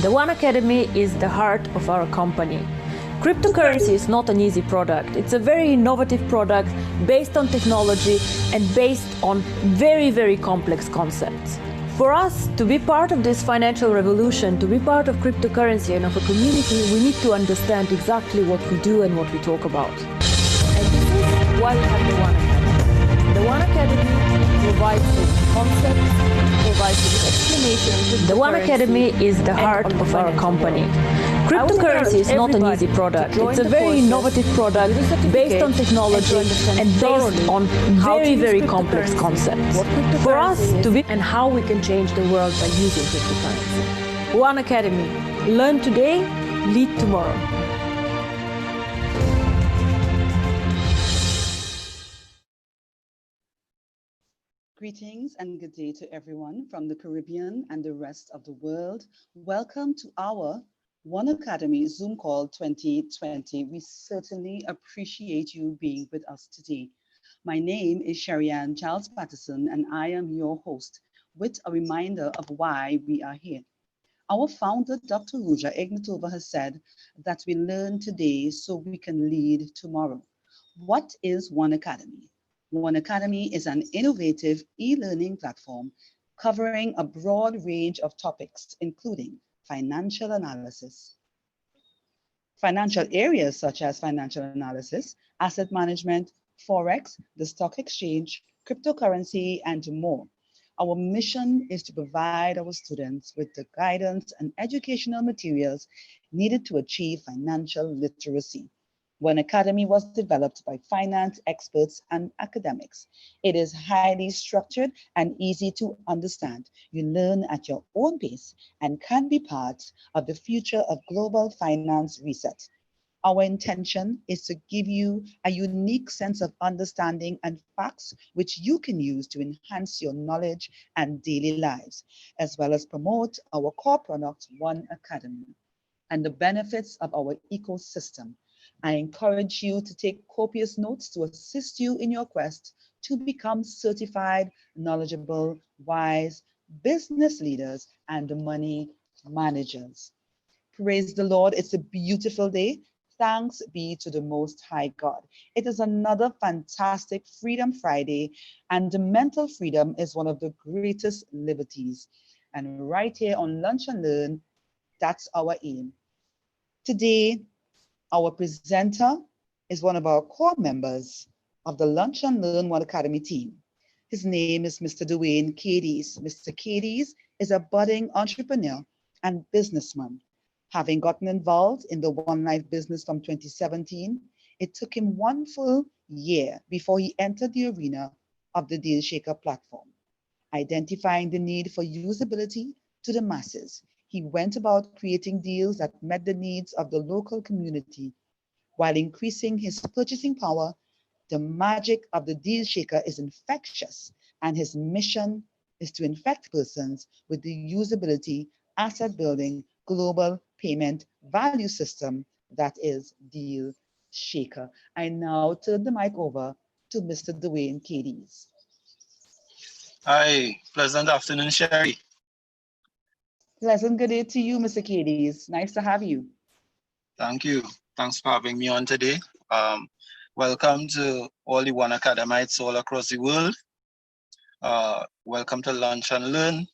The OneAcademy is the heart of our company. Cryptocurrency is not an easy product. It's a very innovative product based on technology and based on very, very complex concepts. For us to be part of this financial revolution, to be part of cryptocurrency and of a community, we need to understand exactly what we do and what we talk about. And this is why we have the OneAcademy. The OneAcademy provides the concepts, provides the explanation. The OneAcademy is the heart of our company. Cryptocurrency is not an easy product. It's a very innovative product based on technology and based on very, very complex concepts. For us to be and how we can change the world by using cryptocurrency. OneAcademy. Learn today, lead tomorrow. Greetings and good day to everyone from the Caribbean and the rest of the world. Welcome to our OneAcademy Zoom call 2020. We certainly appreciate you being with us today. My name is Sherry-Ann Charles Patterson and I am your host with a reminder of why we are here. Our founder, Dr. Ruja Ignatova, has said that we learn today so we can lead tomorrow. What is OneAcademy? OneAcademy is an innovative e-learning platform covering a broad range of topics, including financial analysis, financial areas such as financial analysis, asset management, Forex, the stock exchange, cryptocurrency, and more. Our mission is to provide our students with the guidance and educational materials needed to achieve financial literacy. OneAcademy was developed by finance experts and academics. It is highly structured and easy to understand. You learn at your own pace and can be part of the future of global finance reset. Our intention is to give you a unique sense of understanding and facts which you can use to enhance your knowledge and daily lives, as well as promote our core product, OneAcademy, and the benefits of our ecosystem. I encourage you to take copious notes to assist you in your quest to become certified, knowledgeable, wise business leaders and money managers. Praise the Lord. It's a beautiful day. Thanks be to the Most High God. It is another fantastic Freedom Friday, and mental freedom is one of the greatest liberties. And right here on Lunch and Learn, that's our aim. Today, our presenter is one of our core members of the Lunch and Learn OneAcademy team. His name is Mr. Dwayne Cadiz. Mr. Cadiz is a budding entrepreneur and businessman. Having gotten involved in the One Life business from 2017, it took him one full year before he entered the arena of the Deal Shaker platform. Identifying the need for usability to the masses, he went about creating deals that met the needs of the local community while increasing his purchasing power. The magic of the Deal Shaker is infectious, and his mission is to infect persons with the usability, asset building, global payment value system that is Deal Shaker. I now turn the mic over to Mr. Dwayne Cadiz. Hi, pleasant afternoon, Sherry. Pleasant good day to you, Mr. Cadiz. Nice to have you. Thank you. Thanks for having me on today. Welcome to all the OneAcademites all across the world. Welcome to Lunch and Learn,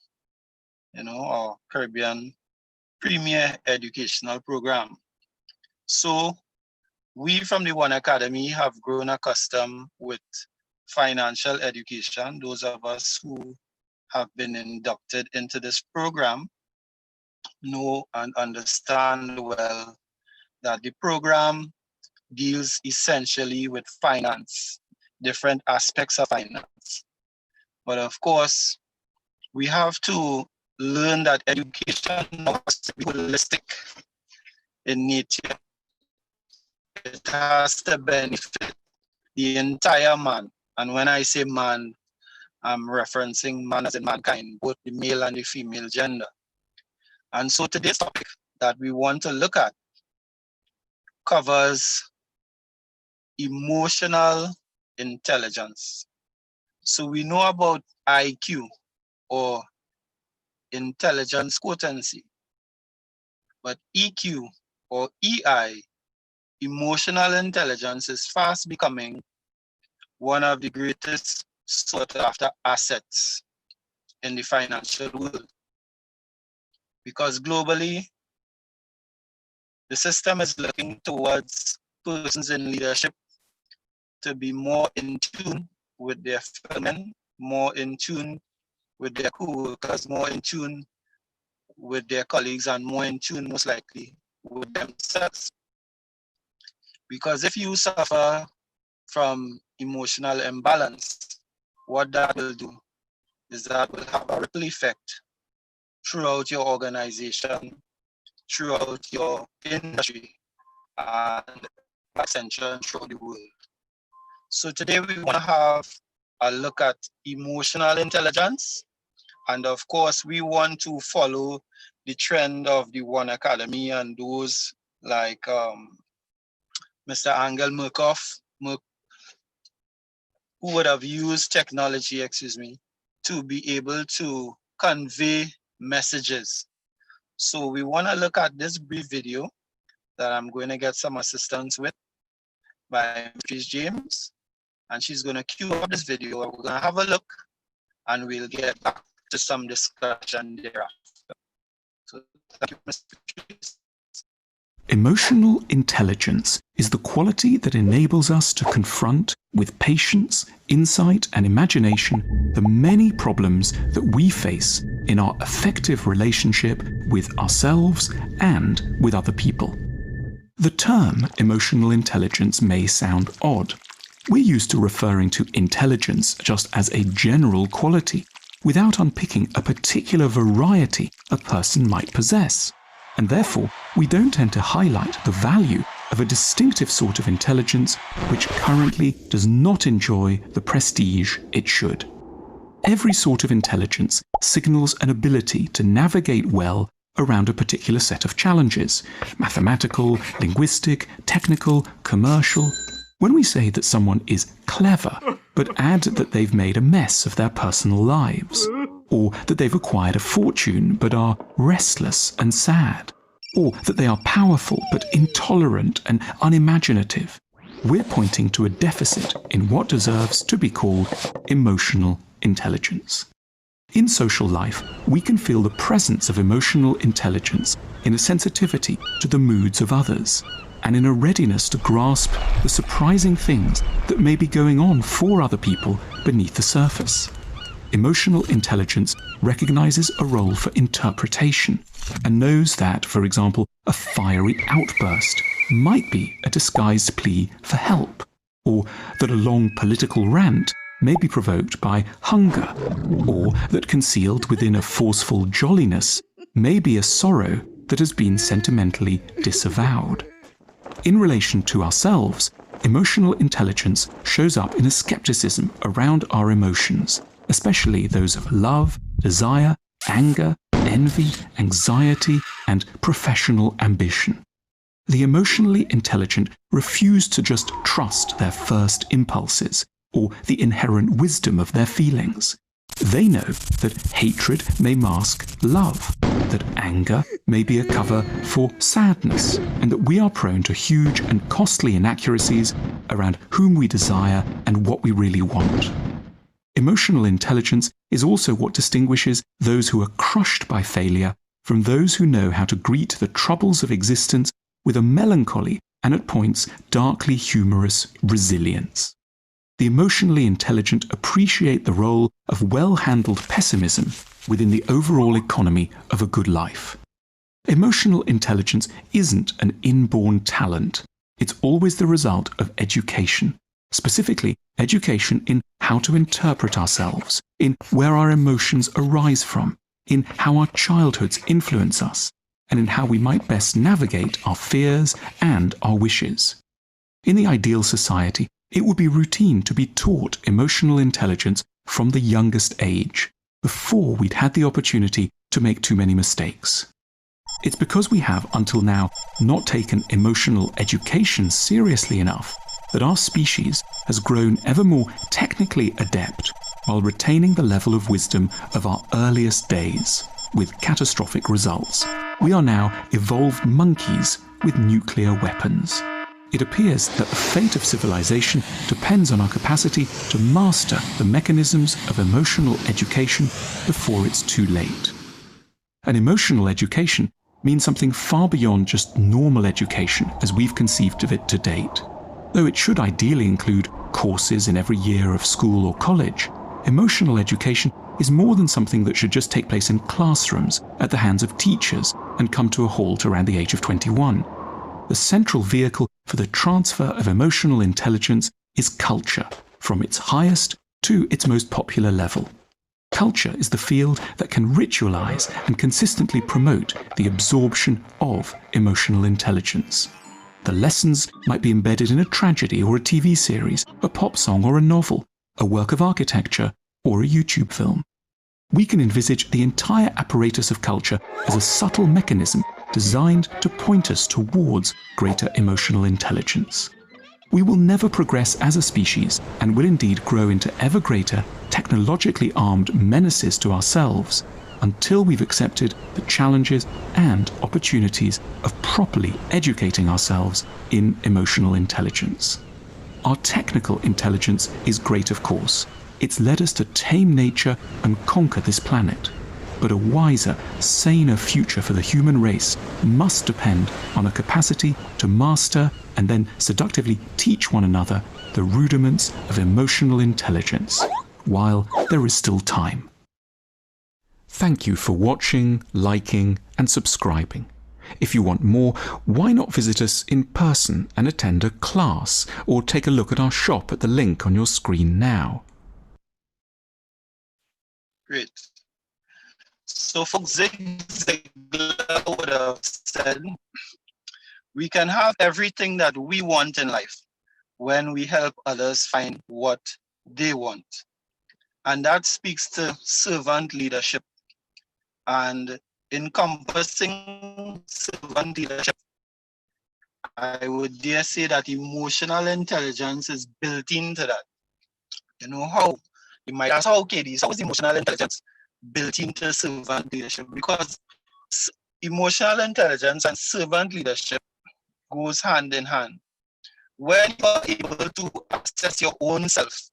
our Caribbean premier educational program. So we from the OneAcademy have grown accustomed with financial education. Those of us who have been inducted into this program know and understand well that the program deals essentially with finance, different aspects of finance. But of course, we have to learn that education must be holistic in nature. It has to benefit the entire man. And when I say man, I'm referencing man as in mankind, both the male and the female gender. And so today's topic that we want to look at covers emotional intelligence. So we know about IQ or intelligence quotient. But EQ or EI, emotional intelligence, is fast becoming one of the greatest sought after assets in the financial world. Because globally, the system is looking towards persons in leadership to be more in tune with their fellow men, more in tune with their co-workers, more in tune with their colleagues, and more in tune, most likely, with themselves. Because if you suffer from emotional imbalance, what that will do is that will have a ripple effect throughout your organization, throughout your industry, and essentially throughout the world. So today we want to have a look at emotional intelligence. And of course, we want to follow the trend of the OneAcademy and those like Mr. Angel Murkoff, who would have used technology, to be able to convey messages. So we want to look at this brief video that I'm going to get some assistance with by Mrs. James. And she's going to cue up this video. We're going to have a look and we'll get back to some discussion thereafter. So thank you, Mr. James. Emotional intelligence is the quality that enables us to confront with patience, insight, and imagination the many problems that we face in our effective relationship with ourselves and with other people. The term emotional intelligence may sound odd. We're used to referring to intelligence just as a general quality, without unpicking a particular variety a person might possess. And therefore, we don't tend to highlight the value of a distinctive sort of intelligence which currently does not enjoy the prestige it should. Every sort of intelligence signals an ability to navigate well around a particular set of challenges: mathematical, linguistic, technical, commercial. When we say that someone is clever, but add that they've made a mess of their personal lives, or that they've acquired a fortune but are restless and sad, or that they are powerful but intolerant and unimaginative, we're pointing to a deficit in what deserves to be called emotional intelligence. In social life, we can feel the presence of emotional intelligence in a sensitivity to the moods of others, and in a readiness to grasp the surprising things that may be going on for other people beneath the surface. Emotional intelligence recognizes a role for interpretation and knows that, for example, a fiery outburst might be a disguised plea for help, or that a long political rant may be provoked by hunger, or that concealed within a forceful jolliness may be a sorrow that has been sentimentally disavowed. In relation to ourselves, emotional intelligence shows up in a skepticism around our emotions, especially those of love, desire, anger, envy, anxiety, and professional ambition. The emotionally intelligent refuse to just trust their first impulses or the inherent wisdom of their feelings. They know that hatred may mask love, that anger may be a cover for sadness, and that we are prone to huge and costly inaccuracies around whom we desire and what we really want. Emotional intelligence is also what distinguishes those who are crushed by failure from those who know how to greet the troubles of existence with a melancholy and at points darkly humorous resilience. The emotionally intelligent appreciate the role of well-handled pessimism within the overall economy of a good life. Emotional intelligence isn't an inborn talent. It's always the result of education, specifically education in how to interpret ourselves, in where our emotions arise from, in how our childhoods influence us, and in how we might best navigate our fears and our wishes. In the ideal society, it would be routine to be taught emotional intelligence from the youngest age, before we'd had the opportunity to make too many mistakes. It's because we have, until now, not taken emotional education seriously enough that our species has grown ever more technically adept while retaining the level of wisdom of our earliest days, with catastrophic results. We are now evolved monkeys with nuclear weapons. It appears that the fate of civilization depends on our capacity to master the mechanisms of emotional education before it's too late. And emotional education means something far beyond just normal education as we've conceived of it to date. Though it should ideally include courses in every year of school or college, emotional education is more than something that should just take place in classrooms at the hands of teachers and come to a halt around the age of 21. The central vehicle for the transfer of emotional intelligence is culture, from its highest to its most popular level. Culture is the field that can ritualize and consistently promote the absorption of emotional intelligence. The lessons might be embedded in a tragedy or a TV series, a pop song or a novel, a work of architecture or a YouTube film. We can envisage the entire apparatus of culture as a subtle mechanism designed to point us towards greater emotional intelligence. We will never progress as a species and will indeed grow into ever greater, technologically armed menaces to ourselves until we've accepted the challenges and opportunities of properly educating ourselves in emotional intelligence. Our technical intelligence is great, of course. It's led us to tame nature and conquer this planet. But a wiser, saner future for the human race must depend on a capacity to master and then seductively teach one another the rudiments of emotional intelligence, while there is still time. Thank you for watching, liking, and subscribing. If you want more, why not visit us in person and attend a class, or take a look at our shop at the link on your screen now. Great. So for Zig Ziglar would have said, we can have everything that we want in life when we help others find what they want. And that speaks to servant leadership. And encompassing servant leadership, I would dare say that emotional intelligence is built into that. You know how you might ask, okay, how is emotional intelligence built into servant leadership? Because emotional intelligence and servant leadership goes hand in hand. When you are able to assess your own self,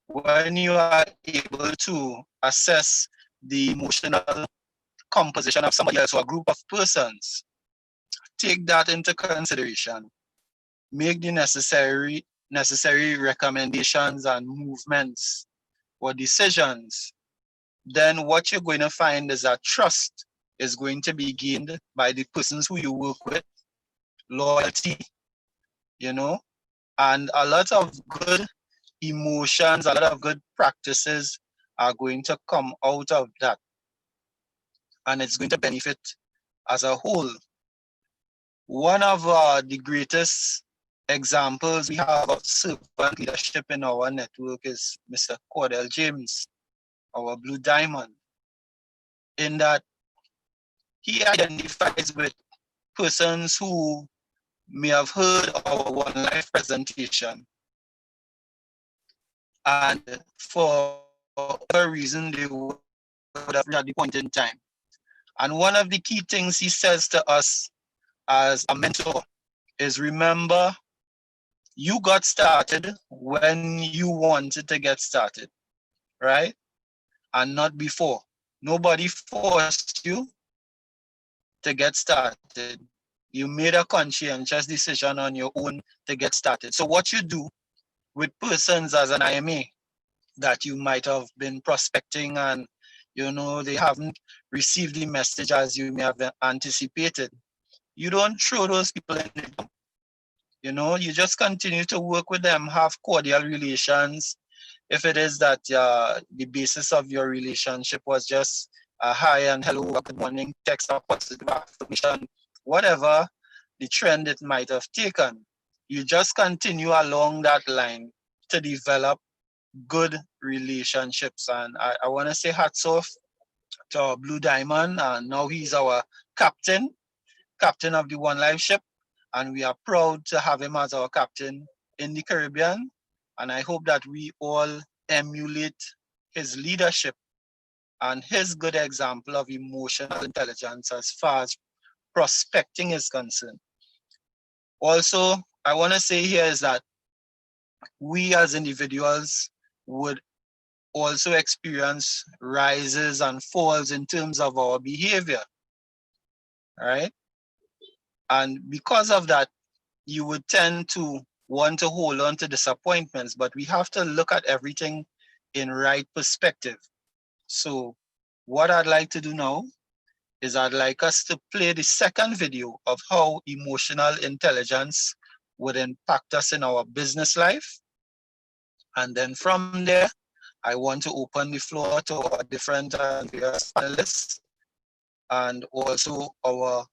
when you are able to assess the emotional composition of somebody else or a group of persons, take that into consideration, make the necessary recommendations and movements or decisions, then what you're going to find is that trust is going to be gained by the persons who you work with, loyalty, and a lot of good emotions, a lot of good practices are going to come out of that. And it's going to benefit as a whole. One of the greatest examples we have of servant leadership in our network is Mr. Cordell James, our Blue Diamond, in that he identifies with persons who may have heard our One Life presentation, and for whatever reason they would have at the point in time. And one of the key things he says to us as a mentor is, remember, you got started when you wanted to get started, right? And not before. Nobody forced you to get started. You made a conscientious decision on your own to get started. So what you do with persons as an IMA that you might have been prospecting and they haven't received the message as you may have anticipated, you don't throw those people in the dump. You just continue to work with them, have cordial relations. If it is that the basis of your relationship was just a hi and hello, a good morning, text, a positive affirmation, whatever the trend it might have taken, you just continue along that line to develop good relationships. And I want to say hats off to our Blue Diamond, and now he's our captain of the One Life ship, and we are proud to have him as our captain in the Caribbean. And I hope that we all emulate his leadership and his good example of emotional intelligence as far as prospecting is concerned. Also, I want to say here is that we as individuals would also experience rises and falls in terms of our behavior, right? And because of that, you would tend to want to hold on to disappointments, but we have to look at everything in right perspective. So what I'd like to do now is I'd like us to play the second video of how emotional intelligence would impact us in our business life. And then from there, I want to open the floor to our different various panelists and also our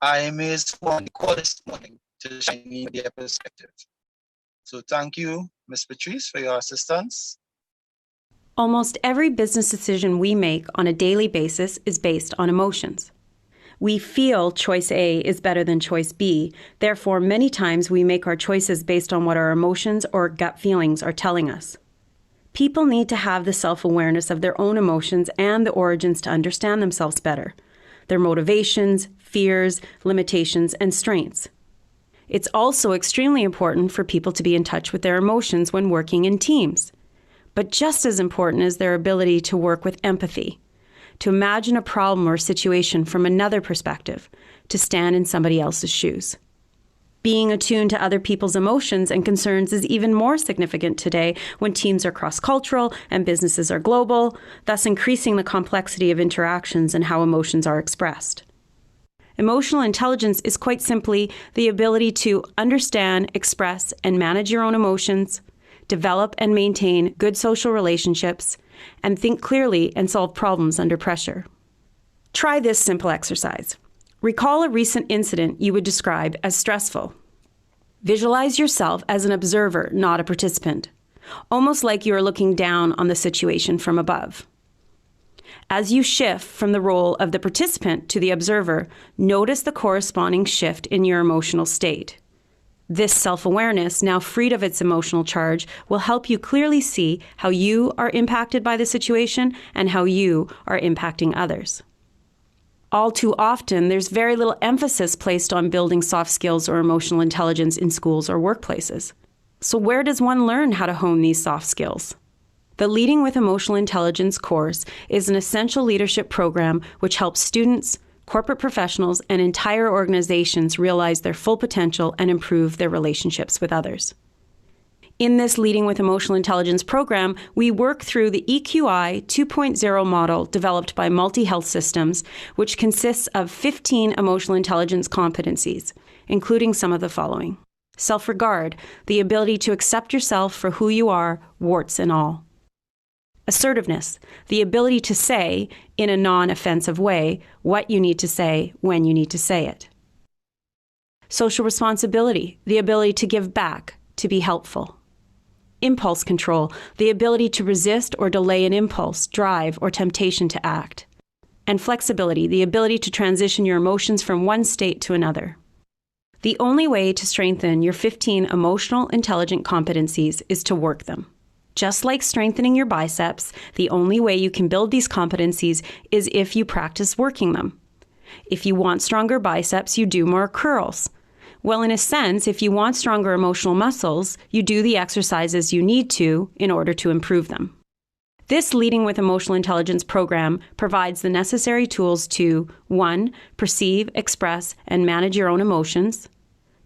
IMAs who are on the call this morning to share their perspective. So thank you, Ms. Patrice, for your assistance. Almost every business decision we make on a daily basis is based on emotions. We feel choice A is better than choice B. Therefore, many times we make our choices based on what our emotions or gut feelings are telling us. People need to have the self-awareness of their own emotions and the origins to understand themselves better, their motivations, fears, limitations, and strengths. It's also extremely important for people to be in touch with their emotions when working in teams. But just as important is their ability to work with empathy, to imagine a problem or situation from another perspective, to stand in somebody else's shoes. Being attuned to other people's emotions and concerns is even more significant today when teams are cross-cultural and businesses are global, thus increasing the complexity of interactions and how emotions are expressed. Emotional intelligence is quite simply the ability to understand, express, and manage your own emotions, develop and maintain good social relationships, and think clearly and solve problems under pressure. Try this simple exercise. Recall a recent incident you would describe as stressful. Visualize yourself as an observer, not a participant, almost like you are looking down on the situation from above. As you shift from the role of the participant to the observer, notice the corresponding shift in your emotional state. This self-awareness, now freed of its emotional charge, will help you clearly see how you are impacted by the situation and how you are impacting others. All too often, there's very little emphasis placed on building soft skills or emotional intelligence in schools or workplaces. So where does one learn how to hone these soft skills? The Leading with Emotional Intelligence course is an essential leadership program which helps students, corporate professionals, and entire organizations realize their full potential and improve their relationships with others. In this Leading with Emotional Intelligence program, we work through the EQI 2.0 model developed by Multi Health Systems, which consists of 15 emotional intelligence competencies, including some of the following. Self-regard, the ability to accept yourself for who you are, warts and all. Assertiveness, the ability to say, in a non-offensive way, what you need to say when you need to say it. Social responsibility, the ability to give back, to be helpful. Impulse control, the ability to resist or delay an impulse, drive, or temptation to act. And flexibility, the ability to transition your emotions from one state to another. The only way to strengthen your 15 emotional intelligent competencies is to work them. Just like strengthening your biceps, the only way you can build these competencies is if you practice working them. If you want stronger biceps, you do more curls. Well, in a sense, if you want stronger emotional muscles, you do the exercises you need to in order to improve them. This Leading with Emotional Intelligence program provides the necessary tools to 1. Perceive, express, and manage your own emotions.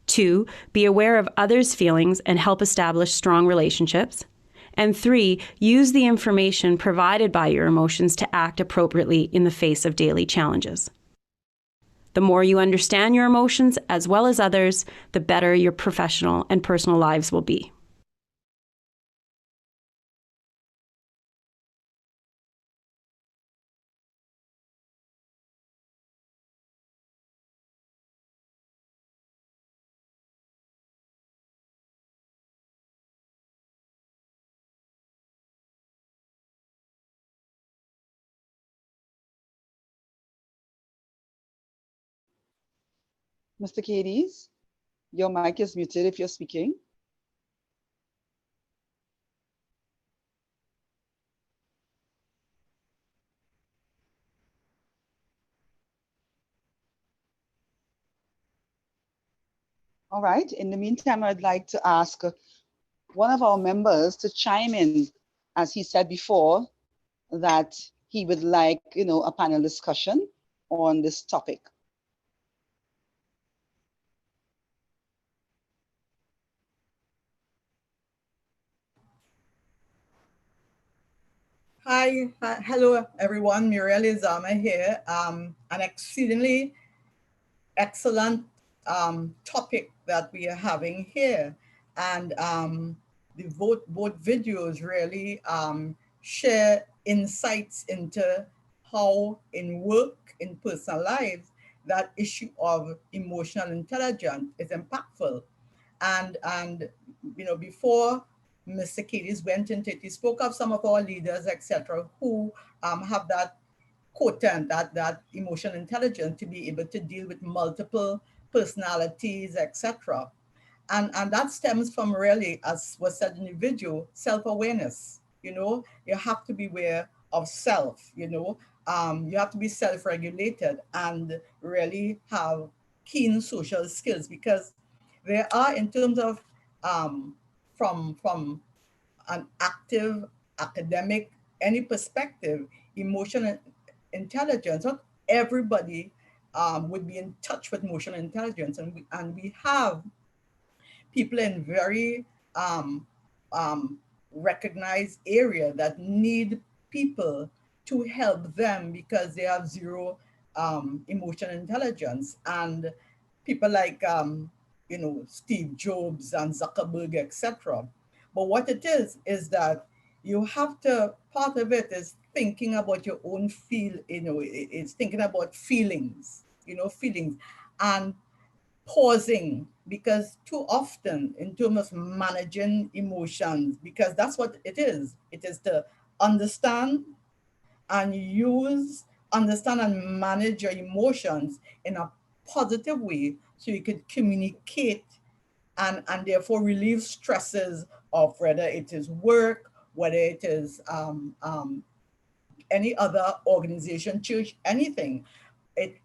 2. Be aware of others' feelings and help establish strong relationships. And 3, use the information provided by your emotions to act appropriately in the face of daily challenges. The more you understand your emotions as well as others, the better your professional and personal lives will be. Mr. Cadiz, your mic is muted if you're speaking. All right. In the meantime, I'd like to ask one of our members to chime in, as he said before, that he would like, a panel discussion on this topic. Hello everyone, Muriel Izama here. An exceedingly excellent topic that we are having here. And both videos really share insights into how in work, in personal lives, that issue of emotional intelligence is impactful. And before Mr. Kadies went into it, he spoke of some of our leaders, etc., who have that quotient, that emotional intelligence to be able to deal with multiple personalities, etc. And that stems from really, as was said in the video, self-awareness. You have to be aware of self, you have to be self-regulated and really have keen social skills, because there are, in terms of from an active academic, any perspective, emotional intelligence, not everybody would be in touch with emotional intelligence. And we have people in very recognized area that need people to help them because they have zero emotional intelligence. And people like, Steve Jobs and Zuckerberg, etc. But what it is that you have to, part of it is thinking about your own it's thinking about feelings, feelings, and pausing, because too often in terms of managing emotions, because that's what it is to understand and understand and manage your emotions in a positive way so you could communicate and therefore relieve stresses of whether it is work, whether it is any other organization, church, anything. It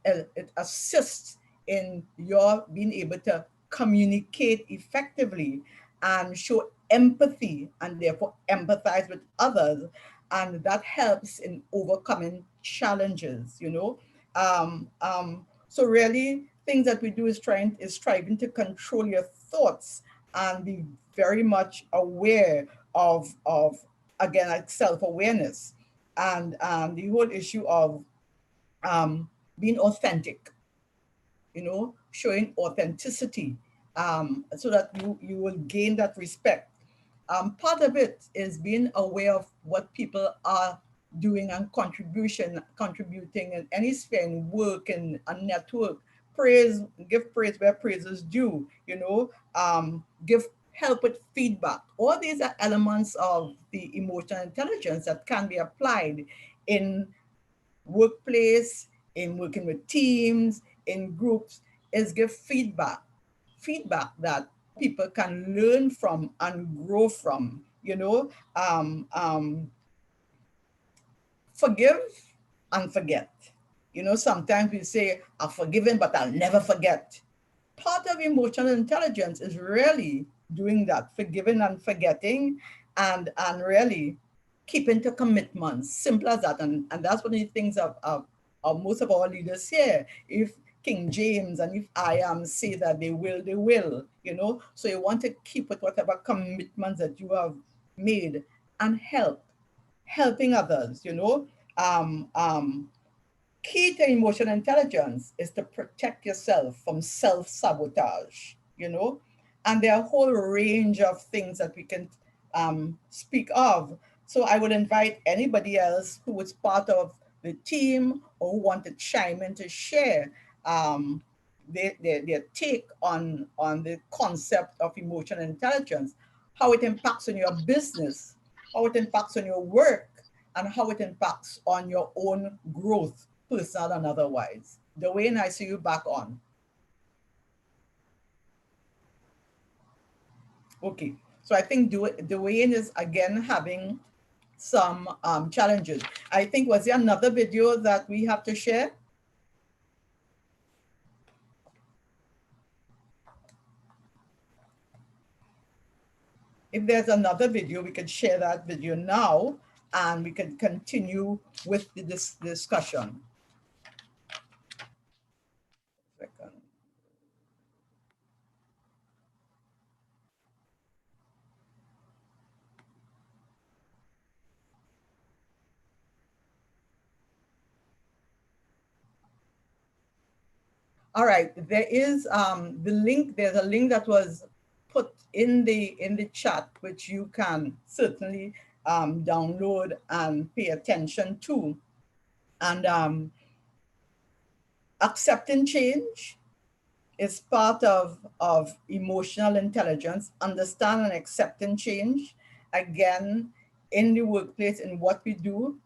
assists in your being able to communicate effectively and show empathy and therefore empathize with others. And that helps in overcoming challenges, So really things that we do is striving to control your thoughts and be very much aware of again, like self-awareness and the whole issue of being authentic, showing authenticity, so that you will gain that respect. Part of it is being aware of what people are doing and contributing in any sphere, in work and network. Give praise where praise is due, give help with feedback. All these are elements of the emotional intelligence that can be applied in workplace, in working with teams, in groups, is give feedback that people can learn from and grow from, forgive and forget. Sometimes we say, I've forgiven, but I'll never forget. Part of emotional intelligence is really doing that, forgiving and forgetting, and really keeping to commitments, simple as that. And that's one of the things of most of our leaders here. If King James and if I am say that they will, So you want to keep with whatever commitments that you have made and helping others, Key to emotional intelligence is to protect yourself from self-sabotage, and there are a whole range of things that we can speak of. So I would invite anybody else who is part of the team or who want to chime in to share their take on the concept of emotional intelligence, how it impacts on your business, how it impacts on your work, and how it impacts on your own growth, personal and otherwise. Dwayne, I see you back on. Okay, so I think Dwayne is again having some challenges. I think, was there another video that we have to share? if there's another video, we could share that video now and we can continue with this discussion. All right, there is the link. There's a link that was put in the chat, which you can certainly download and pay attention to. And accepting change is part of emotional intelligence. Understand and accepting change. Again, in the workplace, in what we do,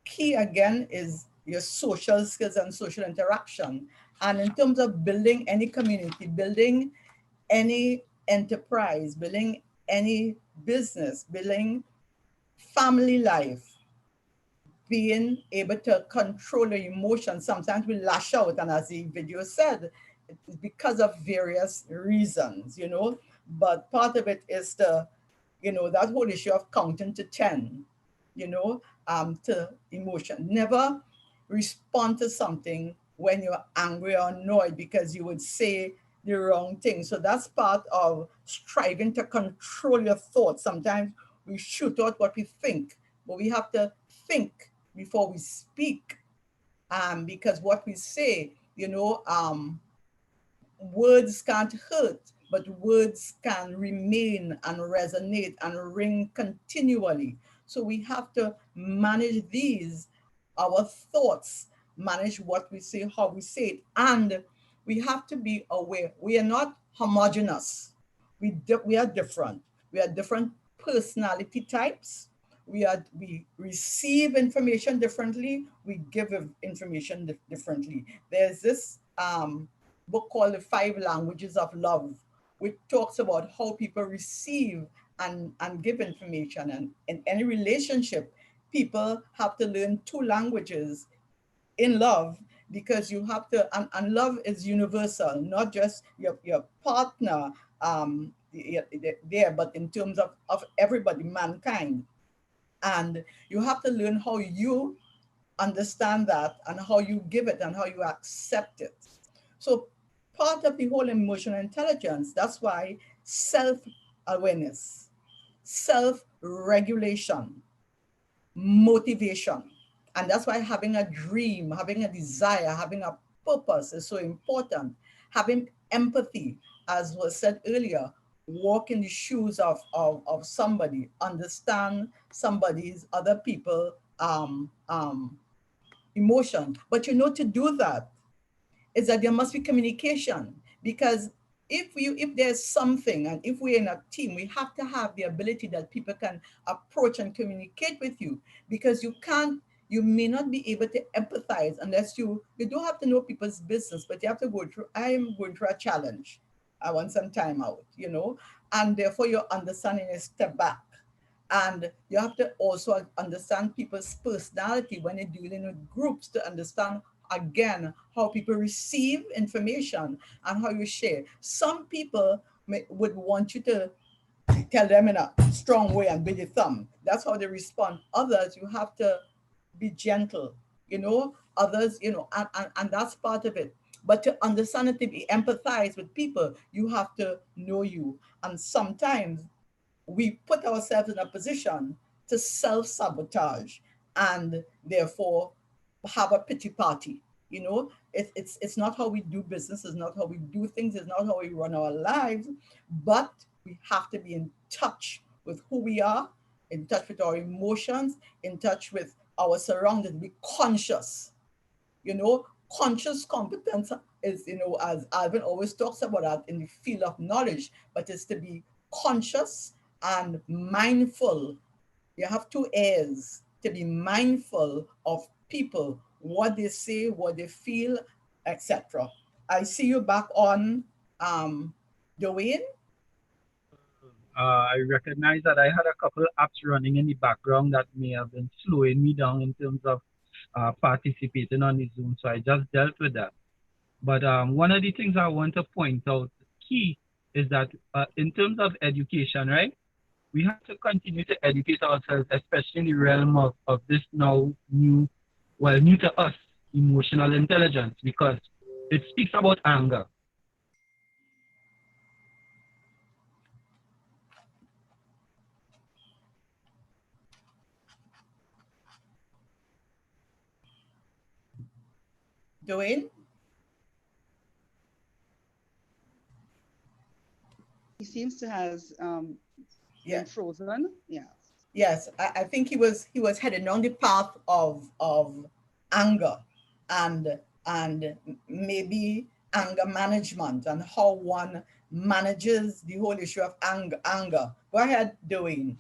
key again is your social skills and social interaction. And in terms of building any community, building any enterprise, building any business, building family life, being able to control your emotions. Sometimes we lash out, and as the video said, it's because of various reasons, you know, but part of it is the, you know, that whole issue of counting to 10, you know, to emotion. Never respond to something when you're angry or annoyed because you would say the wrong thing. So that's part of striving to control your thoughts. Sometimes we shoot out what we think, but we have to think before we speak, because what we say, you know, words can't hurt, but words can remain and resonate and ring continually. So we have to manage these, our thoughts, manage what we say, how we say it, and we have to be aware. We are not homogeneous. We are different. We are different personality types. We receive information differently. We give information differently. There's this book called The 5 Languages of Love, which talks about how people receive and give information. And in any relationship, people have to learn 2 languages in love, because you have to, and love is universal, not just your partner there, but in terms of everybody, mankind. And you have to learn how you understand that and how you give it and how you accept it. So part of the whole emotional intelligence, that's why self-awareness, self-regulation, motivation, and that's why having a dream, having a desire, having a purpose is so important. Having empathy, as was said earlier, walk in the shoes of somebody, understand somebody's, other people emotion. But you know, to do that is that there must be communication, because if there's something, and if we're in a team, we have to have the ability that people can approach and communicate with you, because you may not be able to empathize unless you don't have to know people's business, but you have to go through, I am going through a challenge. I want some time out, you know, and therefore your understanding is step back. And you have to also understand people's personality when you're dealing with groups, to understand, again, how people receive information and how you share. Some people would want you to tell them in a strong way and with your thumb. That's how they respond. Others, you have to be gentle, you know, others, you know, and that's part of it. But to understand it, to be empathize with people, you have to know you. And sometimes we put ourselves in a position to self-sabotage and therefore have a pity party. You know, it's not how we do business, it's not how we do things, it's not how we run our lives, but we have to be in touch with who we are, in touch with our emotions, in touch with our surroundings, be conscious. You know, conscious competence is, you know, as Alvin always talks about that in the field of knowledge, but it's to be conscious and mindful. You have 2 A's, to be mindful of people, what they say, what they feel, etc. I see you back on, Dwayne. I recognize that I had a couple apps running in the background that may have been slowing me down in terms of participating on the Zoom. So I just dealt with that. But one of the things I want to point out, key, is that in terms of education, right? we have to continue to educate ourselves, especially in the realm of this now new to us, emotional intelligence, because it speaks about anger. Dwayne? He seems to has been Yeah. frozen. Yeah. Yes, I think he was heading down the path of anger and maybe anger management and how one manages the whole issue of anger. Go ahead, Dwayne.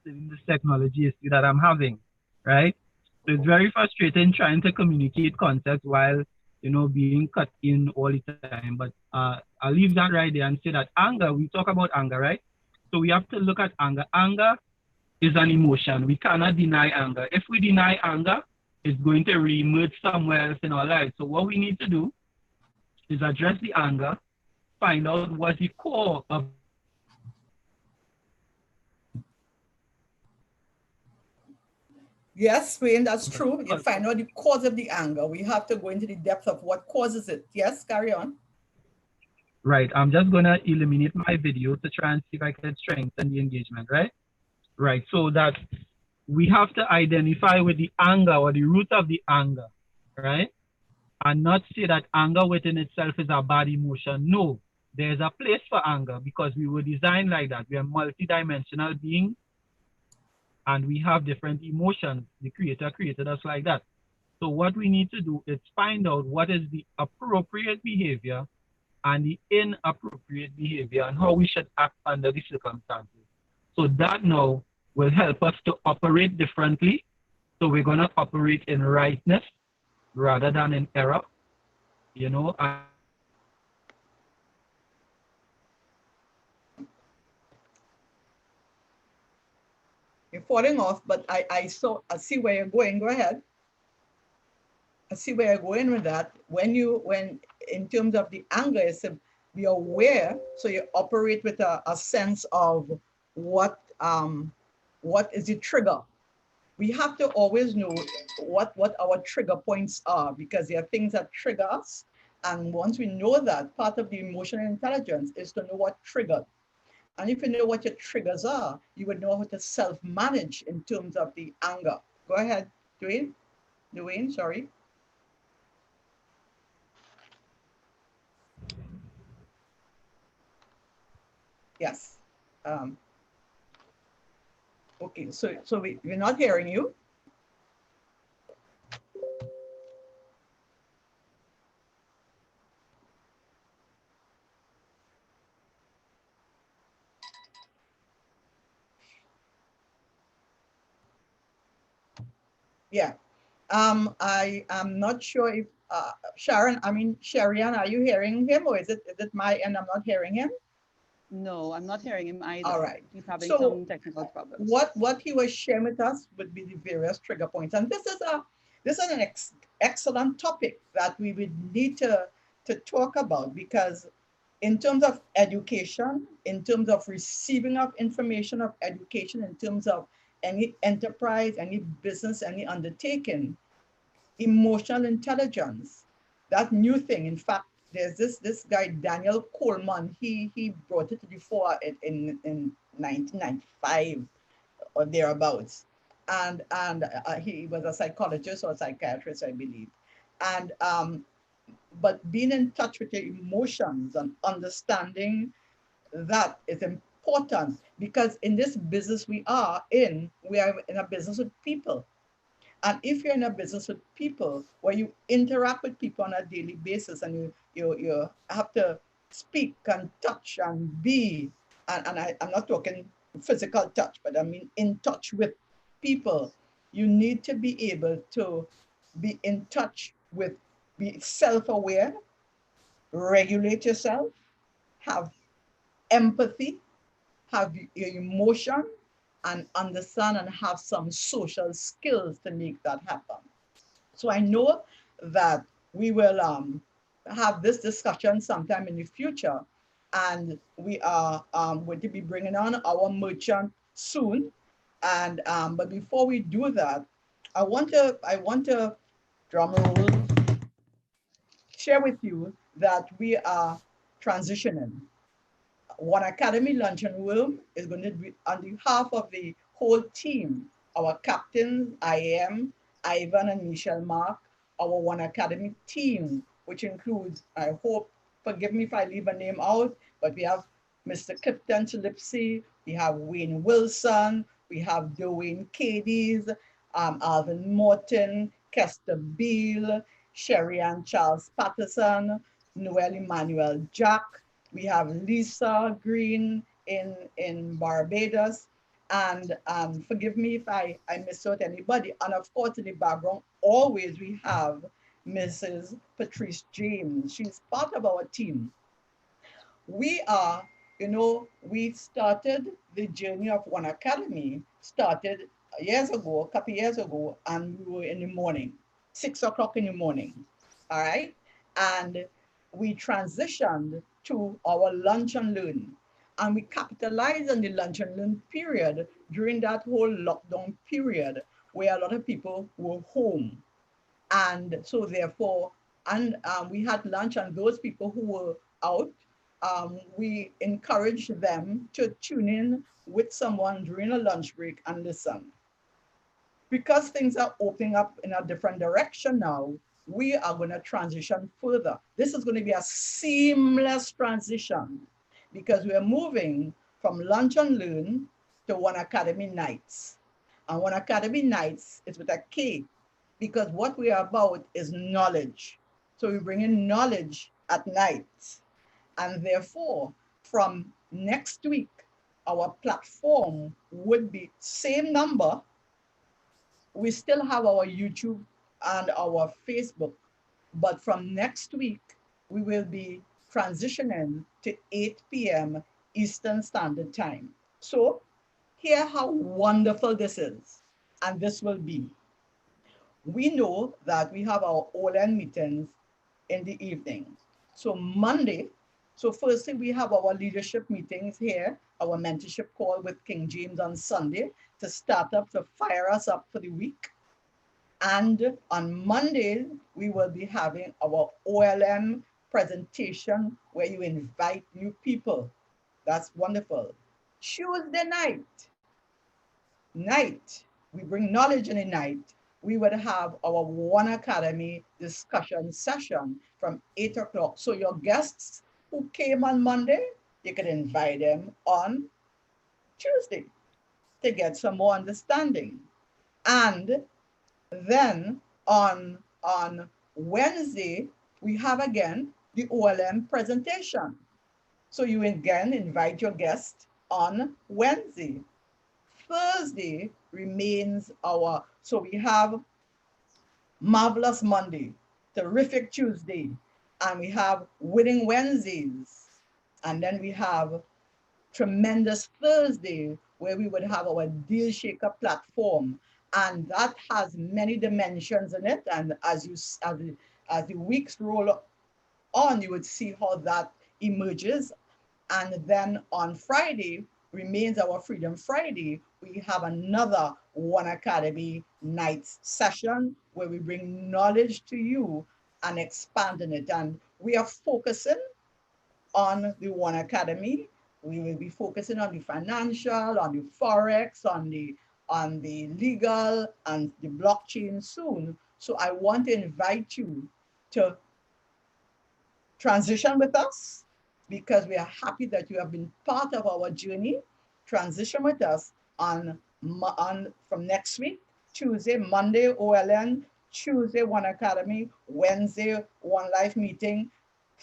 In this technology issue that I'm having, right? So it's very frustrating trying to communicate concepts while, you know, being cut in all the time. But I'll leave that right there and say that anger, we talk about anger, right? So we have to look at anger. Anger is an emotion. We cannot deny anger. If we deny anger, it's going to re-emerge somewhere else in our lives. So what we need to do is address the anger, find out what the core of Yes, Wayne, that's true. You find out the cause of the anger. We have to go into the depth of what causes it. Yes, carry on. Right. I'm just going to eliminate my video to try and see if I can strengthen the engagement, right? Right. So that we have to identify with the anger or the root of the anger, right? And not say that anger within itself is a bad emotion. No, there's a place for anger because we were designed like that. We are multidimensional beings and we have different emotions. The Creator created us like that. So what we need to do is find out what is the appropriate behavior and the inappropriate behavior and how we should act under the circumstances. So that now will help us to operate differently. So we're going to operate in rightness rather than in error, you know. You're falling off, but I see where you're going. Go ahead. I see where you're going with that. When in terms of the anger, is to be aware, so you operate with a sense of what is the trigger. We have to always know what our trigger points are because there are things that trigger us. And once we know that, part of the emotional intelligence is to know what triggered. And if you know what your triggers are, you would know how to self-manage in terms of the anger. Go ahead, Dwayne, sorry. Yes. Okay, so we're not hearing you. Yeah. I am not sure if Sharian, are you hearing him or is it my end? I'm not hearing him. No, I'm not hearing him either. All right. He's having some technical problems. What he was sharing with us would be the various trigger points. And this is an excellent topic that we would need to talk about because in terms of education, in terms of receiving of information of education, in terms of any enterprise, any business, any undertaking, emotional intelligence, that new thing. In fact, there's this guy, Daniel Coleman, he brought it to the fore in 1995 or thereabouts. And he was a psychologist or a psychiatrist, I believe. And but being in touch with your emotions and understanding that is important because in this business we are in a business with people. And if you're in a business with people where you interact with people on a daily basis and you have to speak and touch and be, and I'm not talking physical touch, but I mean in touch with people, you need to be able to be in touch with, be self-aware, regulate yourself, have empathy, have your emotion, and understand and have some social skills to make that happen. So I know that we will have this discussion sometime in the future. And we are going to be bringing on our merchant soon. And but before we do that, I want to drum roll, share with you that we are transitioning. OneAcademy Luncheon Room is going to be on behalf of the whole team, our captains, I am, Ivan and Michelle Mark, our OneAcademy team, which includes, I hope, forgive me if I leave a name out, but we have Mr. Kipton Lipsy, we have Wayne Wilson, we have Dwayne Cadies, Alvin Morton, Kester Beale, Sherry Ann Charles Patterson, Noel Emmanuel Jack, we have Lisa Green in Barbados. And forgive me if I miss out anybody. And of course, in the background, always we have Mrs. Patrice James. She's part of our team. We are, we started the journey of OneAcademy, started years ago, a couple years ago, and we were in the morning, 6 o'clock in the morning, all right? And we transitioned to our lunch and learn. And we capitalized on the lunch and learn period during that whole lockdown period where a lot of people were home. And so therefore, and we had lunch, and those people who were out, we encouraged them to tune in with someone during a lunch break and listen. Because things are opening up in a different direction now, we are going to transition further. This is going to be a seamless transition because we're moving from lunch and learn to OneAcademy nights. And OneAcademy nights is with a K, because what we are about is knowledge. So we bring in knowledge at night. And therefore, from next week, our platform would be same number. We still have our YouTube and our Facebook, but from next week, we will be transitioning to 8 p.m. Eastern Standard Time. So hear how wonderful this is, and this will be. We know that we have our OLN meetings in the evening. So Monday, so firstly, we have our leadership meetings here, our mentorship call with King James on Sunday to start up, to fire us up for the week. And on Monday, we will be having our OLM presentation where you invite new people. That's wonderful. Tuesday night, we bring knowledge in the night. We would have our OneAcademy discussion session from 8 o'clock. So your guests who came on Monday, you can invite them on Tuesday to get some more understanding. And then on Wednesday, we have again the OLM presentation. So you again invite your guest on Wednesday. Thursday remains our, so we have Marvelous Monday, Terrific Tuesday, and we have Winning Wednesdays. And then we have Tremendous Thursday, where we would have our Deal Shaker platform. And that has many dimensions in it. And as the weeks roll on, you would see how that emerges. And then on Friday remains our Freedom Friday. We have another OneAcademy night session where we bring knowledge to you and expanding it. And we are focusing on the OneAcademy. We will be focusing on the financial, on the Forex, on the legal and the blockchain soon. So I want to invite you to transition with us because we are happy that you have been part of our journey. Transition with us on from next week, Tuesday, Monday, OLN, Tuesday, OneAcademy, Wednesday, One Life meeting,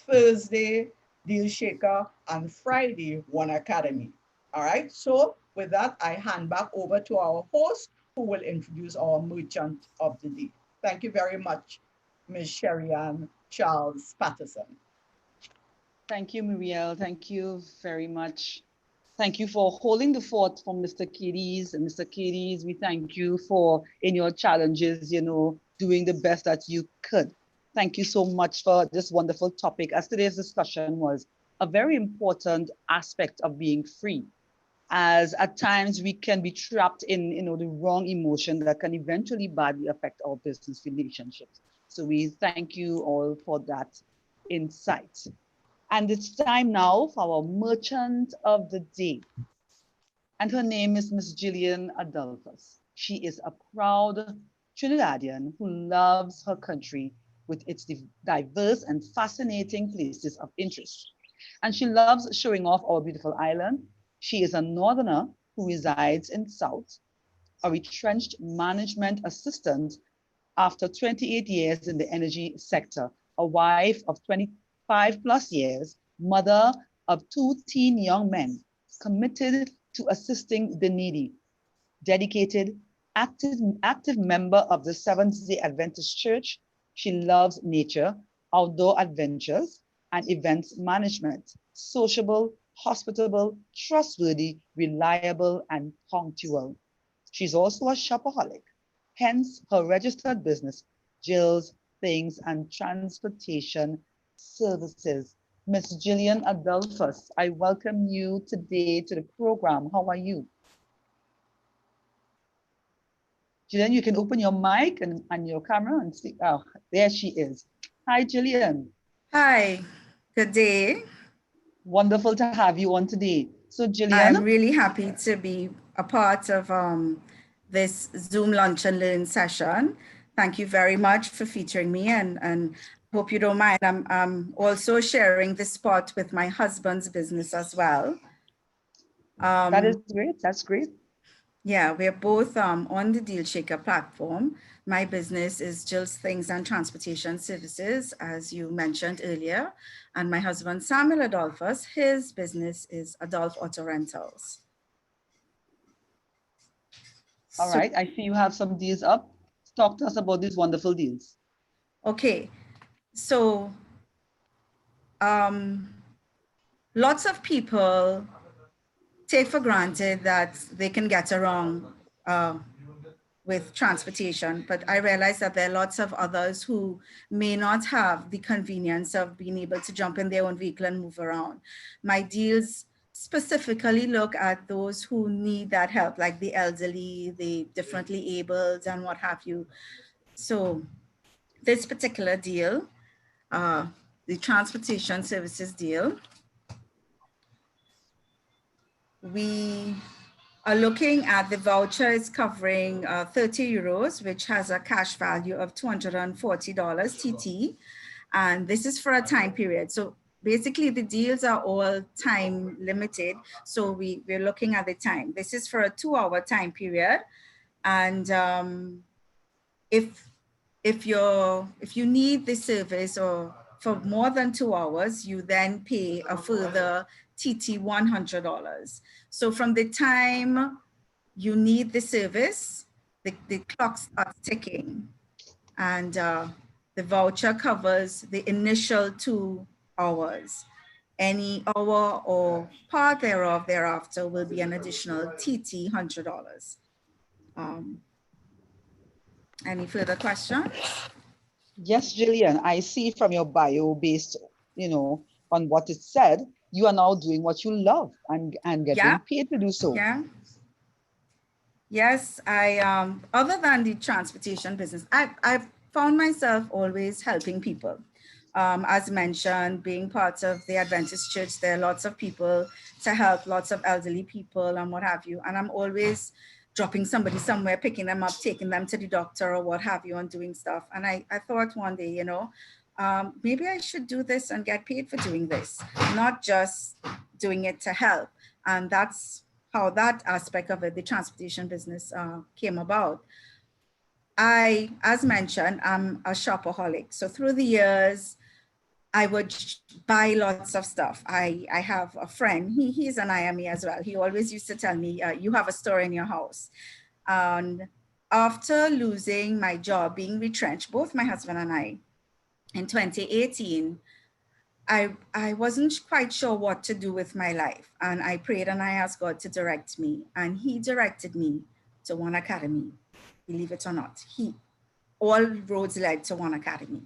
Thursday, Deal Shaker, and Friday, OneAcademy. All right, so with that, I hand back over to our host who will introduce our merchant of the day. Thank you very much, Ms. Sherry Ann Charles Patterson. Thank you, Muriel. Thank you very much. Thank you for holding the fort for Mr. Cadies. And Mr. Cadies, we thank you for, in your challenges, doing the best that you could. Thank you so much for this wonderful topic, as today's discussion was a very important aspect of being free, as at times we can be trapped in the wrong emotion that can eventually badly affect our business relationships. So we thank you all for that insight. And it's time now for our merchant of the day. And her name is Miss Gillian Adolphus. She is a proud Trinidadian who loves her country with its diverse and fascinating places of interest. And she loves showing off our beautiful island. She is a northerner who resides in South, a retrenched management assistant after 28 years in the energy sector, a wife of 25 plus years, mother of 2 teen young men, committed to assisting the needy, dedicated, active member of the Seventh-day Adventist Church. She loves nature, outdoor adventures, and events management, sociable, hospitable, trustworthy, reliable, and punctual. She's also a shopaholic, hence her registered business, Jill's Things and Transportation Services. Miss Gillian Adolphus, I welcome you today to the program. How are you? Gillian, you can open your mic and your camera and see. Oh, there she is. Hi, Gillian. Hi, good day. Wonderful to have you on today. So, Gillian, I'm really happy to be a part of this Zoom Lunch and Learn session. Thank you very much for featuring me, and hope you don't mind. I'm also sharing this spot with my husband's business as well. That is great. That's great. Yeah, we're both on the Deal Shaker platform. My business is Jill's Things and Transportation Services, as you mentioned earlier. And my husband, Samuel Adolphus, his business is Adolph Auto Rentals. All right, I see you have some deals up. Talk to us about these wonderful deals. Okay, so lots of people take for granted that they can get around with transportation, but I realize that there are lots of others who may not have the convenience of being able to jump in their own vehicle and move around. My deals specifically look at those who need that help, like the elderly, the differently abled, and what have you. So this particular deal, the transportation services deal, we are looking at the voucher is covering 30 euros, which has a cash value of $240 TT. And this is for a time period. So basically the deals are all time limited. So we're looking at the time. This is for a 2-hour time period. And if you need the service or for more than 2 hours, you then pay a further TT $100. So from the time you need the service, the clock starts ticking, and the voucher covers the initial 2 hours. Any hour or part thereof thereafter will be an additional TT $100. Any further questions? Yes, Gillian, I see from your bio, based, on what it said, you are now doing what you love and getting paid to do so. Yeah. Yes, I other than the transportation business, I've found myself always helping people. As mentioned, being part of the Adventist Church, there are lots of people to help, lots of elderly people and what have you. And I'm always dropping somebody somewhere, picking them up, taking them to the doctor or what have you, and doing stuff. And I thought one day, maybe I should do this and get paid for doing this, not just doing it to help. And that's how that aspect of it, the transportation business, came about. As mentioned, I'm a shopaholic. So through the years, I would buy lots of stuff. I have a friend, he's an IME as well. He always used to tell me, you have a store in your house. And after losing my job, being retrenched, both my husband and I, in 2018, I wasn't quite sure what to do with my life. And I prayed and I asked God to direct me. And he directed me to OneAcademy, believe it or not. All roads led to OneAcademy.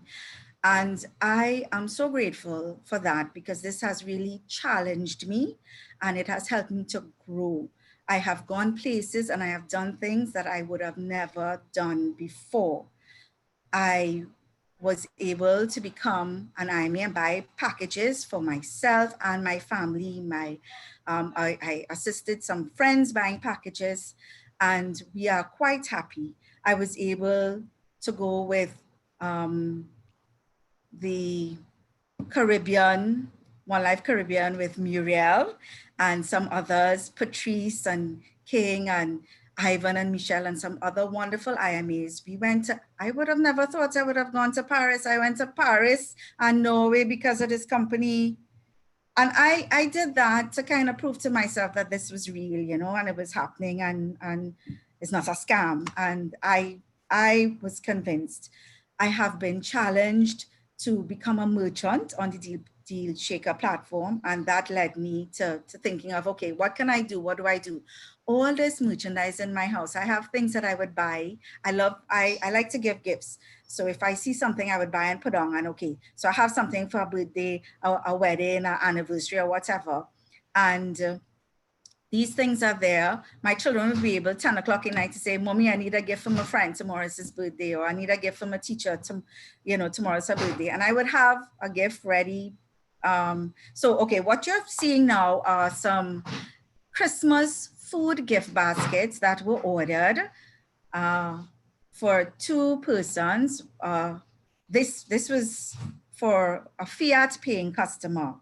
And I am so grateful for that because this has really challenged me and it has helped me to grow. I have gone places and I have done things that I would have never done before. I was able to become an IME and buy packages for myself and my family. I assisted some friends buying packages and we are quite happy. I was able to go with the Caribbean, One Life Caribbean with Muriel and some others, Patrice and King and Ivan and Michelle and some other wonderful IMAs. We went to, I would have never thought I would have gone to Paris. I went to Paris and Norway because of this company. And I did that to kind of prove to myself that this was real, you know, and it was happening and it's not a scam. And I was convinced. I have been challenged to become a merchant on the Deal Shaker platform. And that led me to thinking of, okay, what can I do? What do I do? All this merchandise in my house. I have things that I would buy. I like to give gifts. So if I see something I would buy and put on and okay, so I have something for a birthday, a wedding, an anniversary or whatever. And these things are there. My children will be able 10 o'clock at night to say, Mommy, I need a gift from a friend. Tomorrow's his birthday, or I need a gift from a teacher. Tomorrow's her birthday. And I would have a gift ready. So, okay, what you're seeing now are some Christmas food gift baskets that were ordered for 2 persons. This was for a fiat paying customer.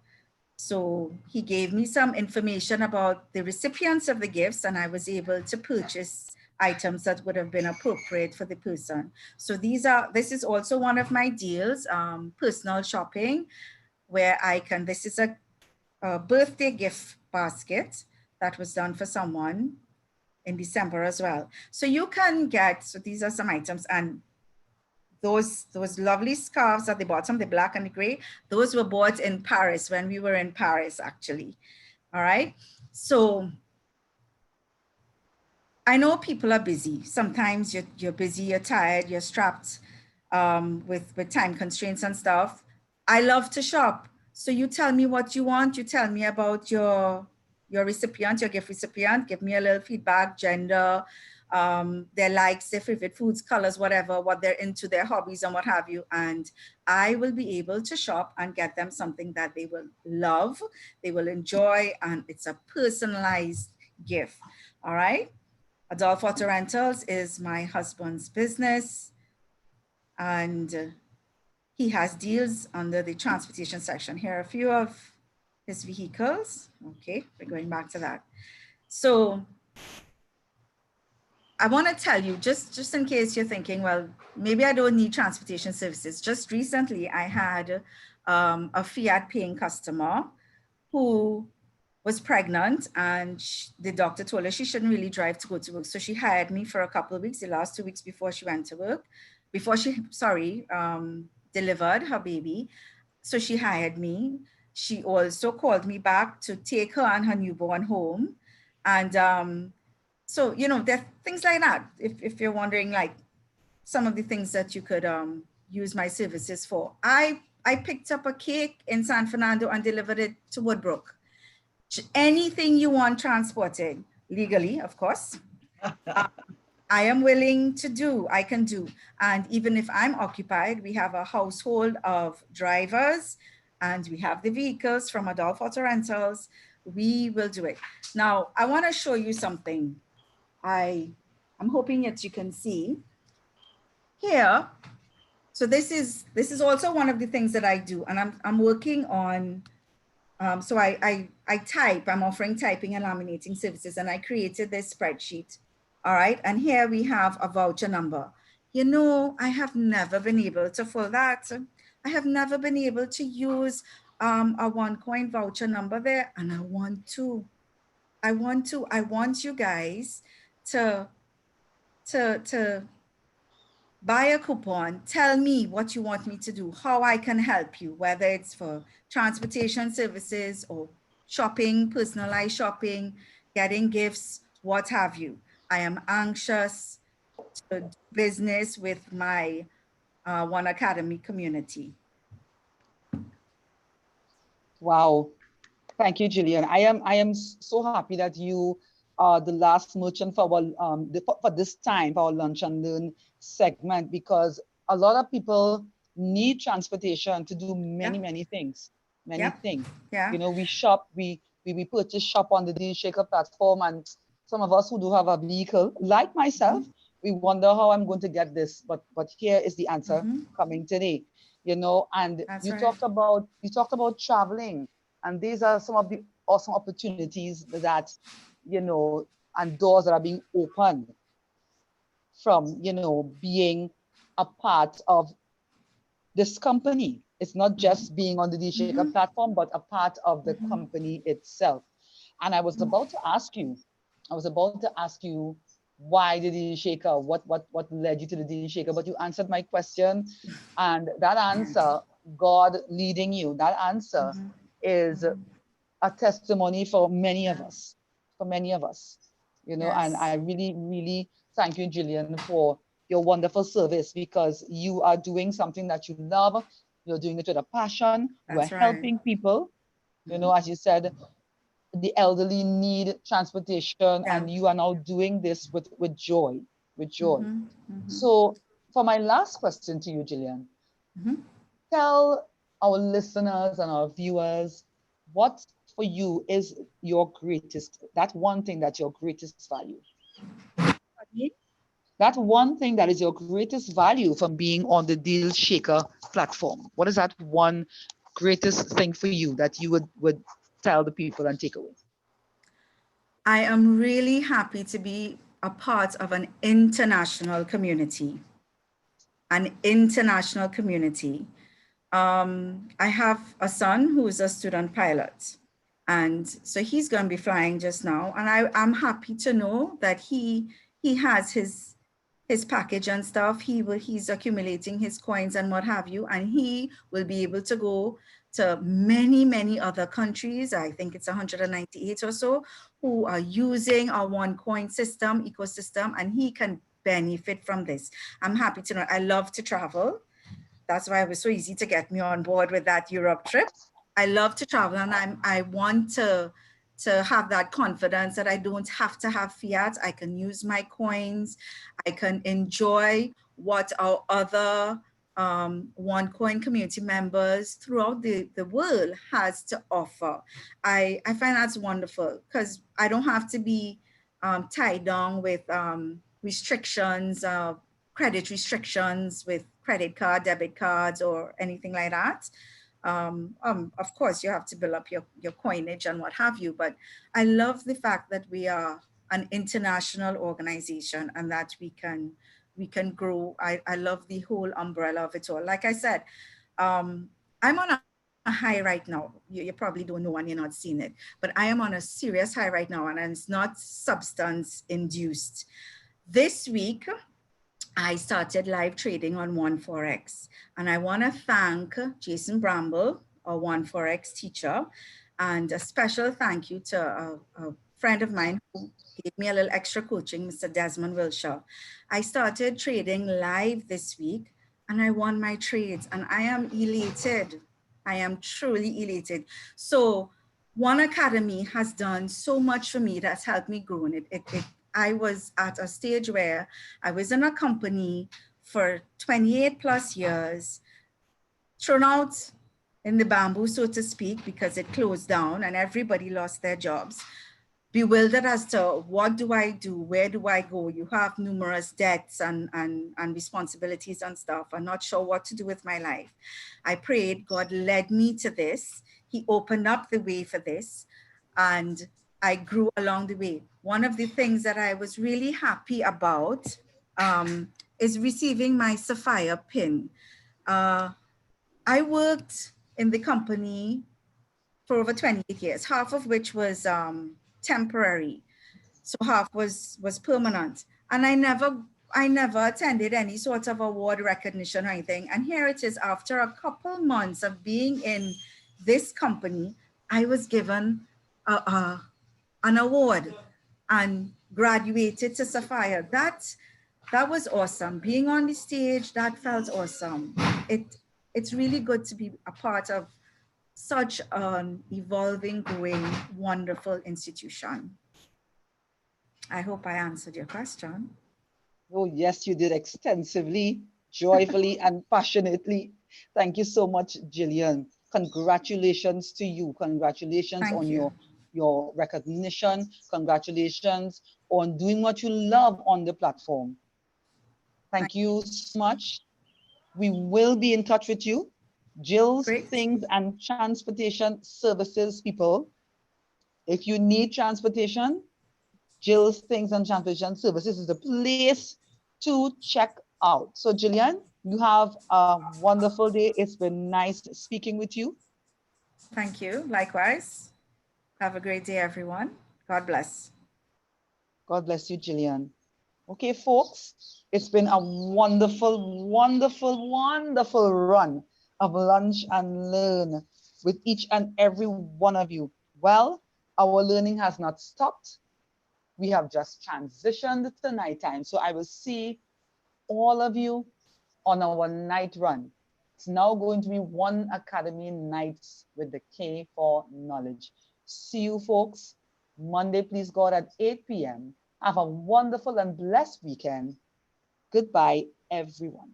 So he gave me some information about the recipients of the gifts and I was able to purchase items that would have been appropriate for the person. So this is also one of my deals, personal shopping, where this is a birthday gift basket that was done for someone in December as well. So you can get, so these are some items and those lovely scarves at the bottom, the black and the gray, those were bought in Paris when we were in Paris, actually. All right. So I know people are busy. Sometimes you're busy, you're tired, you're strapped with time constraints and stuff. I love to shop. So you tell me what you want. You tell me about your recipient, your gift recipient. Give me a little feedback, gender, their likes, their favorite foods, colors, whatever, what they're into, their hobbies and what have you. And I will be able to shop and get them something that they will love, they will enjoy, and it's a personalized gift. All right. Adolph Auto Rentals is my husband's business and he has deals under the transportation section. Here are a few of his vehicles. Okay, we're going back to that. So I want to tell you, just in case you're thinking, well, maybe I don't need transportation services. Just recently, I had a fiat paying customer who was pregnant and the doctor told her she shouldn't really drive to go to work. So she hired me for a couple of weeks, the last 2 weeks before she went to work, before she, delivered her baby. So she hired me. She also called me back to take her and her newborn home. And so, you know, there are things like that. If you're wondering, like some of the things that you could use my services for. I picked up a cake in San Fernando and delivered it to Woodbrook. Anything you want transported, legally, of course. I am willing to do, I can do. And even if I'm occupied, we have a household of drivers and we have the vehicles from Adolph Auto Rentals. We will do it. Now, I want to show you something. I'm hoping that you can see here. So this is also one of the things that I do, and I'm working on. So I type. I'm offering typing and laminating services, and I created this spreadsheet. All right, and here we have a voucher number. You know, I have never been able to fill that. I have never been able to use a OneCoin voucher number there, and I want to. I want you guys to buy a coupon, tell me what you want me to do, how I can help you, whether it's for transportation services or shopping, personalized shopping, getting gifts, what have you. I am anxious to do business with my OneAcademy community. Wow. Thank you, Gillian. I am so happy that you are the last merchant for our for this time for our lunch and learn segment, because a lot of people need transportation to do many things, many Yep. things. Yeah. You know, we shop, we purchase shop on the Deal Shaker platform, and some of us who do have a vehicle, like myself, we wonder how I'm going to get this. But here is the answer coming today. You know, and That's you right. talked about traveling. And these are some of the awesome opportunities that, you know, and doors that are being opened from, you know, being a part of this company. It's not just being on the D-Shaker platform, but a part of the company itself. And I was about to ask you why the D-Shaker, what led you to the D-Shaker, but you answered my question. And that answer, God leading you, that answer is a testimony for many of us, you know. And Yes. I really thank you, Gillian, for your wonderful service, because you are doing something that you love. You're doing it with a passion. You are That's right. helping people. You know, as you said, the elderly need transportation, Yeah. and you are now doing this with joy, with joy. So for my last question to you, Gillian, tell our listeners and our viewers what for you is your greatest, that one thing that's your greatest value. That one thing that is your greatest value from being on the Deal Shaker platform. What is that one greatest thing for you that you would tell the people and take away? I am really happy to be a part of an international community. An international community. I have a son who's a student pilot. And so he's going to be flying just now. And I'm happy to know that he has his package and stuff. He's accumulating his coins and what have you. And he will be able to go to many other countries. I think it's 198 or so who are using our OneCoin system, ecosystem, and he can benefit from this. I'm happy to know. I love to travel. That's why it was so easy to get me on board with that Europe trip. I love to travel, and I want to have that confidence that I don't have to have fiat. I can use my coins. I can enjoy what our other OneCoin community members throughout the world has to offer. I find that's wonderful, because I don't have to be tied down with restrictions, credit restrictions with credit card, debit cards, or anything like that. Of course, you have to build up your coinage and what have you, but I love the fact that we are an international organization and that we can grow. I love the whole umbrella of it all. Like I said, I'm on a high right now. You probably don't know and you're not seeing it, but I am on a serious high right now, and it's not substance induced. This week, I started live trading on OneForex, and I want to thank Jason Bramble, our OneForex teacher, and a special thank you to a friend of mine who gave me a little extra coaching, Mr. Desmond Wilshire. I started trading live this week, and I won my trades, and I am elated. I am truly elated. So OneAcademy has done so much for me. That's helped me grow in it. I was at a stage where I was in a company for 28 plus years, thrown out in the bamboo, so to speak, because it closed down and everybody lost their jobs. Bewildered as to what do I do? Where do I go? You have numerous debts and responsibilities and stuff. I'm not sure what to do with my life. I prayed, God led me to this. He opened up the way for this, and I grew along the way. One of the things that I was really happy about is receiving my Sapphire pin. I worked in the company for over 28 years, half of which was temporary. So half was permanent. And I never attended any sort of award recognition or anything. And here it is, after a couple months of being in this company, I was given an award and graduated to Sapphire. That was awesome. Being on the stage, that felt awesome. It's really good to be a part of such an evolving, growing, wonderful institution. I hope I answered your question. Oh, yes, you did extensively, joyfully, and passionately. Thank you so much, Gillian. Congratulations to you. Congratulations Thank on you. your recognition. Congratulations on doing what you love on the platform. Thank you so much. We will be in touch with you. Jill's Great. Things and Transportation Services people. If you need transportation, Jill's Things and Transportation Services is the place to check out. So Gillian, you have a wonderful day. It's been nice speaking with you. Thank you. Likewise. Have a great day, everyone. God bless. God bless you, Gillian. Okay, folks, it's been a wonderful, wonderful, wonderful run of Lunch and Learn with each and every one of you. Well, our learning has not stopped. We have just transitioned to nighttime. So I will see all of you on our night run. It's now going to be OneAcademy Nights with the K for Knowledge. See you folks Monday, please God, at 8 p.m. Have a wonderful and blessed weekend. Goodbye, everyone.